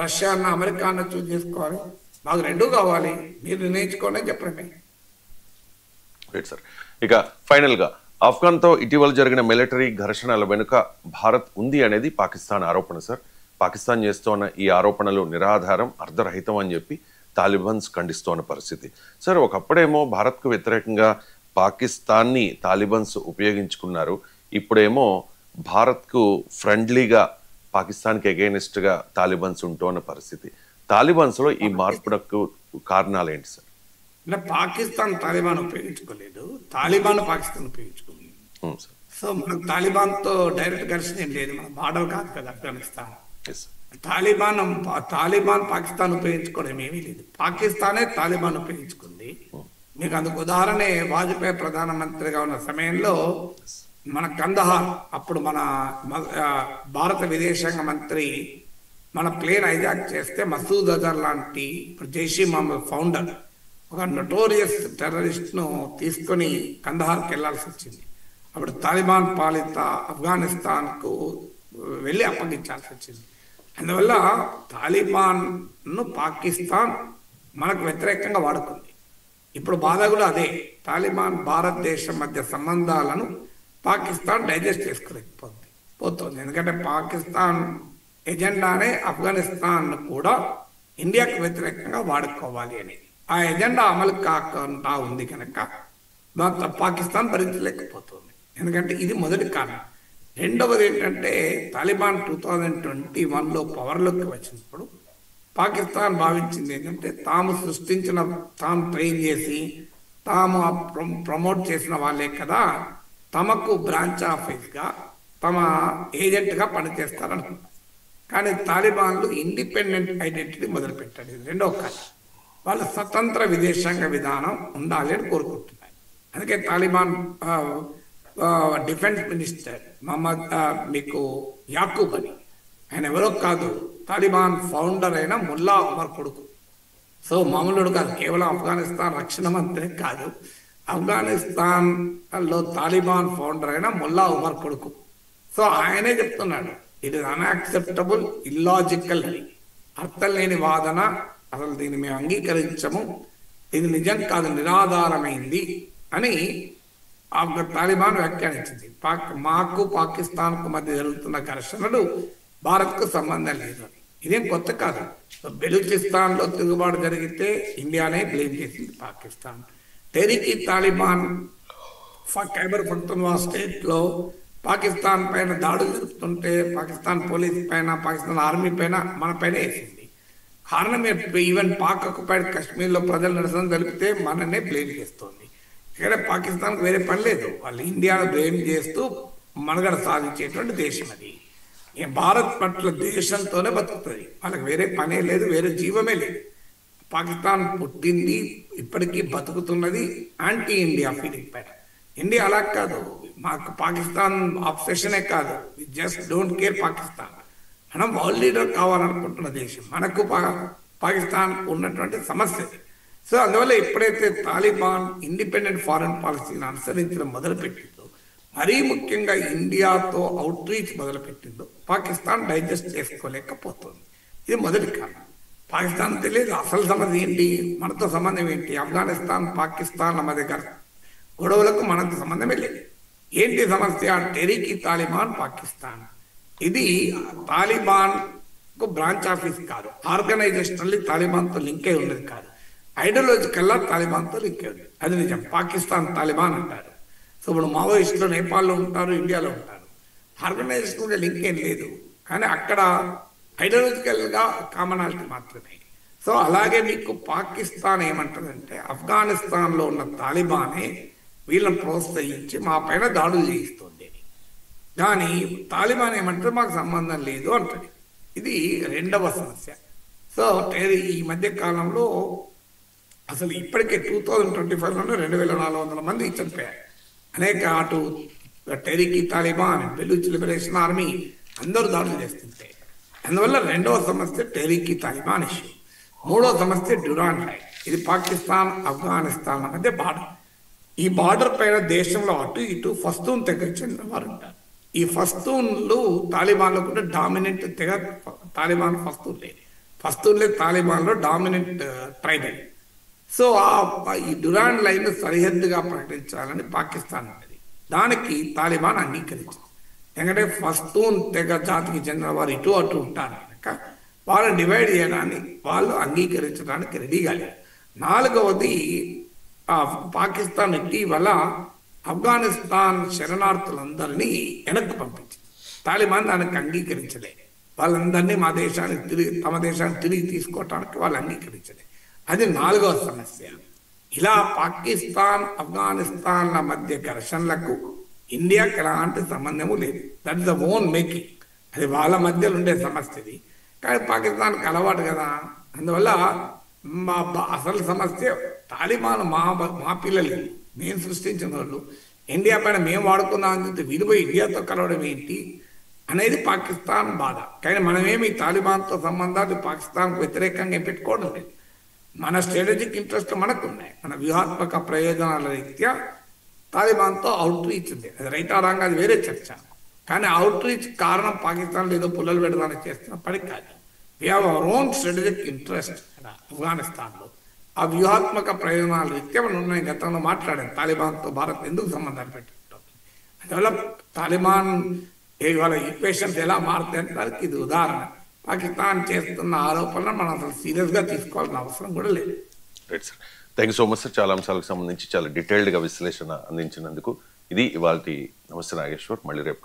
రష్యాను అమెరికాను చూస్ చేసుకోవాలి, మాకు రెండూ కావాలి, మీరు నిర్ణయించుకోండి అని చెప్పండి. Right sir. ఇక ఫైనల్ గా ఆఫ్ఘన్ తో ఇటీవల జరిగిన మిలిటరీ ఘర్షణల వెనుక భారత్ ఉంది అనేది పాకిస్తాన్ ఆరోపణ సార్. పాకిస్తాన్ చేస్తున్న ఈ ఆరోపణలు నిరాధారం, అర్ధరహితం అని చెప్పి తాలిబాన్స్ ఖండిస్తున్న పరిస్థితి సార్. ఒకప్పుడేమో భారత్కు వ్యతిరేకంగా పాకిస్తాన్ని తాలిబాన్స్ ఉపయోగించుకున్నారు, ఇప్పుడేమో భారత్కు ఫ్రెండ్లీగా పాకిస్తాన్కి అగైనిస్ట్ గా తాలిబాన్స్ ఉంటున్న పరిస్థితి. తాలిబాన్స్ లో ఈ మార్పులకు కారణాలు ఏంటి సార్? అంటే పాకిస్తాన్ తాలిబాన్ ఉపయోగించుకోలేదు, తాలిబాన్ పాకిస్తాన్ ఉపయోగించుకుంది. సో మనకు తాలిబాన్ తో డైరెక్ట్ ఘర్షణ ఏం లేదు, మన బార్డర్ కాదు కదా ఆఫ్ఘనిస్తాన్. తాలిబాన్ పాకిస్తాన్ ఉపయోగించుకోవడం ఏమీ లేదు, పాకిస్తానే తాలిబాన్ ఉపయోగించుకుంది. మీకు అందుకు ఉదాహరణే వాజ్పేయి ప్రధానమంత్రిగా ఉన్న సమయంలో మన కందహార్, అప్పుడు మన భారత విదేశాంగ మంత్రి మన ప్లేన్ హైజాక్ చేస్తే మసూద్ అజర్ లాంటి ఇప్పుడు జైషీ మహమ్మద్ ఫౌండర్ ఒక నోటోరియస్ టెర్రరిస్ట్ ను తీసుకొని కందహార్కి వెళ్లాల్సి వచ్చింది. అప్పుడు తాలిబాన్ పాలిత ఆఫ్ఘనిస్తాన్ కు వెళ్ళి అప్పగించాల్సి వచ్చింది. అందువల్ల తాలిబాన్ ను పాకిస్తాన్ మనకు వ్యతిరేకంగా వాడుకుంది. ఇప్పుడు బాధ కూడా అదే, తాలిబాన్ భారతదేశం మధ్య సంబంధాలను పాకిస్తాన్ డైజెస్ట్ చేసుకోలేకపోతుంది. ఎందుకంటే పాకిస్తాన్ ఎజెండానే ఆఫ్ఘనిస్తాన్ కూడా ఇండియాకు వ్యతిరేకంగా వాడుకోవాలి అనేది. ఆ ఎజెండా అమలు కాకుండా ఉంది కనుక పాకిస్తాన్ భరించలేకపోతుంది. ఎందుకంటే ఇది మొదటి కారణం. రెండవది ఏంటంటే తాలిబాన్ 2021లో పవర్లోకి వచ్చినప్పుడు పాకిస్తాన్ భావించింది ఏంటంటే తాము సృష్టించిన, తాము ట్రైన్ చేసి, తాము ప్రమోట్ చేసిన వాళ్ళే కదా తమకు బ్రాంచ్ ఆఫీస్గా తమ ఏజెంట్గా పనిచేస్తారనుకున్నారు. కానీ తాలిబాన్లు ఇండిపెండెంట్ ఐడెంటిటీ మొదలుపెట్టాడు. ఇది రెండో కారణం, వాళ్ళ స్వతంత్ర విదేశాంగ విధానం ఉండాలి అని కోరుకుంటున్నారు. అందుకే తాలిబాన్ డిఫెన్స్ మినిస్టర్ మహమ్మద్ మీకు యాకూబ్ అని, ఆయన ఎవరో కాదు, తాలిబాన్ ఫౌండర్ అయిన ముల్లా ఉమర్ కొడుకు. సో మామూలుడు కాదు, కేవలం ఆఫ్ఘనిస్తాన్ రక్షణ మంత్రి కాదు, ఆఫ్ఘనిస్తాన్ లో తాలిబాన్ ఫౌండర్ అయిన ముల్లా ఉమర్ కొడుకు. సో ఆయనే చెప్తున్నాడు ఇట్ ఇస్ అన్యాక్సెప్టబుల్, ఇల్లాజికల్ అని, అర్థం లేని వాదన, అసలు దీన్ని మేము అంగీకరించము, ఇది నిజం కాదు, నిరాధారమైంది అని తాలిబాన్ వ్యాఖ్యానించింది. మాకు పాకిస్తాన్కు మధ్య జరుగుతున్న ఘర్షణలు భారత్కు సంబంధం లేదు అని. ఇదేం కొత్త కాదు. బెలూచిస్తాన్లో తిరుగుబాటు జరిగితే ఇండియానే బ్లేమ్ చేసింది పాకిస్తాన్. తెహ్రీక్ తాలిబాన్ ఖైబర్ పఖ్తూన్ఖ్వా స్టేట్లో పాకిస్తాన్ పైన దాడులు జరుపుతుంటే పాకిస్తాన్ పోలీస్ పైన, పాకిస్తాన్ ఆర్మీ పైన, మన పైన వేసింది. కారణం ఈవెన్ పాక్ ఆక్యుపైడ్ కాశ్మీర్లో ప్రజలు నిరసన జరిపితే మననే బ్లేమ్ చేస్తుంది. ఇక్కడ పాకిస్తాన్కి వేరే పని లేదు, వాళ్ళు ఇండియాను బ్లేమ్ చేస్తూ మనుగడ సాధించేటువంటి దేశం అది. భారత్ పట్ల దేశంతోనే బతుకుతుంది, వాళ్ళకి వేరే పనే లేదు, వేరే జీవమే లేదు. పాకిస్తాన్ పుట్టింది, ఇప్పటికీ బతుకుతున్నది యాంటీ ఇండియా ఫీలింగ్ పైన. ఇండియా అలా కాదు, మాకు పాకిస్తాన్ ఆబ్సెషనే కాదు, we just don't care Pakistan. మనం వరల్డ్ లీడర్ కావాలనుకుంటున్న దేశం, మనకు పాకిస్తాన్ ఉన్నటువంటి సమస్య. సో అందువల్ల ఎప్పుడైతే తాలిబాన్ ఇండిపెండెంట్ ఫారెన్ పాలసీని అనుసరించడం మొదలుపెట్టిందో, మరీ ముఖ్యంగా ఇండియాతో అవుట్ రీచ్ మొదలుపెట్టిందో, పాకిస్తాన్ డైజెస్ట్ చేసుకోలేకపోతుంది. ఇది మొదటి కారణం. పాకిస్తాన్ తెలియదు అసలు సమస్య ఏంటి, మనతో సంబంధం ఏంటి, ఆఫ్ఘనిస్తాన్ పాకిస్తాన్ల మధ్య గొడవలకు మనకు సంబంధమే లేదు. ఏంటి సమస్య? టెహ్రీక్ తాలిబాన్ పాకిస్తాన్. ఇది తాలిబాన్ కు బ్రాంచ్ ఆఫీస్ కాదు, ఆర్గనైజేషనల్లీ తాలిబాన్తో లింక్ అయి ఉన్నది కాదు, ఐడియాలజికల్లా తాలిబాన్తో లింక్ అయి ఉంది. అది నిజం. పాకిస్తాన్ తాలిబాన్ అంటారు. సో ఇప్పుడు మావోయిస్టులు నేపాల్లో ఉంటారు, ఇండియాలో ఉంటారు, ఆర్గనైజేషన్ లింక్ ఏం లేదు, కానీ అక్కడ ఐడియాలజికల్గా కామనాలిటీ మాత్రమే. సో అలాగే మీకు పాకిస్తాన్ ఏమంటుందంటే ఆఫ్ఘనిస్తాన్లో ఉన్న తాలిబానే వీళ్ళని ప్రోత్సహించి మా పైన దాడులు చేయిస్తుంది అని. కానీ తాలిబాన్ ఏమంటే మాకు సంబంధం లేదు అంటది. ఇది రెండవ సమస్య. సో ఈ మధ్య కాలంలో అసలు ఇప్పటికే 2025లోనే 2400 మంది చనిపోయారు. అనేక అటు టెహ్రీక్ తాలిబాన్, బెలూచ్ లిబరేషన్ ఆర్మీ అందరూ దాడులు చేస్తుంటే, అందువల్ల రెండవ సమస్య టెహ్రీక్ తాలిబాన్ ఇష్యూ. మూడవ సమస్య డ్యూరాండ్ లైన్. ఇది పాకిస్తాన్ ఆఫ్ఘనిస్తాన్ల మధ్య బార్డర్. ఈ బార్డర్ పైన దేశంలో అటు ఇటు ఫస్తూన్ తెగ చెందిన వారు ఉంటారు. ఈ ఫస్తూన్లు తాలిబాన్లో కూడా డామినెంట్ తెగ తాలిబాన్ ఫస్తూన్ లేదు. ఫస్ట్ తాలిబాన్లో డామినెంట్ ట్రైబ్ అది. సో ఈ డురాండ్ లైన్ సరిహద్దుగా ప్రకటించాలని పాకిస్తాన్ ఉన్నది. దానికి తాలిబాన్ అంగీకరించింది. ఎందుకంటే పస్తూన్ తెగ జాతికి చెందిన వారు ఇటు అటు ఉంటారు కనుక వాళ్ళని డివైడ్ చేయడానికి వాళ్ళు అంగీకరించడానికి రెడీగా లేరు. నాలుగవది పాకిస్తాన్ ఇటీవల ఆఫ్ఘనిస్తాన్ శరణార్థులందరినీ వెనక్కి పంపించింది. తాలిబాన్ దానికి అంగీకరించలే. వాళ్ళందరినీ తమ దేశానికి తిరిగి తీసుకోవటానికి వాళ్ళు అంగీకరించలే. అది నాలుగవ సమస్య. ఇలా పాకిస్తాన్ ఆఫ్ఘనిస్తాన్ల మధ్య ఘర్షణలకు ఇండియాకి ఎలాంటి సంబంధము లేదు. That is the own making. అది వాళ్ళ మధ్యలో ఉండే సమస్యది. కానీ పాకిస్తాన్కి అలవాటు కదా. అందువల్ల అసలు సమస్య తాలిబాన్ మా పిల్లలు మేము సృష్టించిన వాళ్ళు ఇండియా పైన మేము వాడుకున్నామని చెప్తే విడిపోయి ఇండియాతో కలవడం ఏంటి అనేది పాకిస్తాన్ బాధ. కానీ మనమేమి తాలిబాన్తో సంబంధాలు పాకిస్తాన్కు వ్యతిరేకంగా పెట్టుకోవడం లేదు. మన స్ట్రాటజిక్ ఇంట్రెస్ట్ మనకు ఉన్నాయి. మన వ్యూహాత్మక ప్రయోజనాల రీత్యా తాలిబాన్తో అవుట్ రీచ్ ఉంది. అది రైట్ ఆ రాంగ్ అది వేరే చర్చ. కానీ అవుట్ రీచ్ కారణం పాకిస్తాన్లో ఏదో పుల్లలు పెడదానికి చేస్తున్న పని కాదు. We have our own strategic interest ఆఫ్ఘనిస్తాన్లో. ఆ వ్యూహాత్మక ప్రయోజనాల రీత్యా మనం ఉన్నాయి. గతంలో మాట్లాడాం తాలిబాన్తో భారత్ ఎందుకు సంబంధాలు పెట్టుకుంటాం. అందువల్ల తాలిబాన్ వాళ్ళ ఈక్వేషన్స్ ఎలా మారుతాయని దానికి ఇది ఉదాహరణ. పాకిస్తాన్ చేస్తున్న ఆరోపణలు మనం అసలు సీరియస్గా తీసుకోవాల్సిన అవసరం కూడా లేదు. Right sir, thank you so much sir. చాలా అంశాలకు సంబంధించి చాలా డీటెయిల్డ్గా విశ్లేషణ అందించినందుకు. ఇది ఇవాళ నమస్తే నాగేశ్వర్. మళ్ళీ రేపు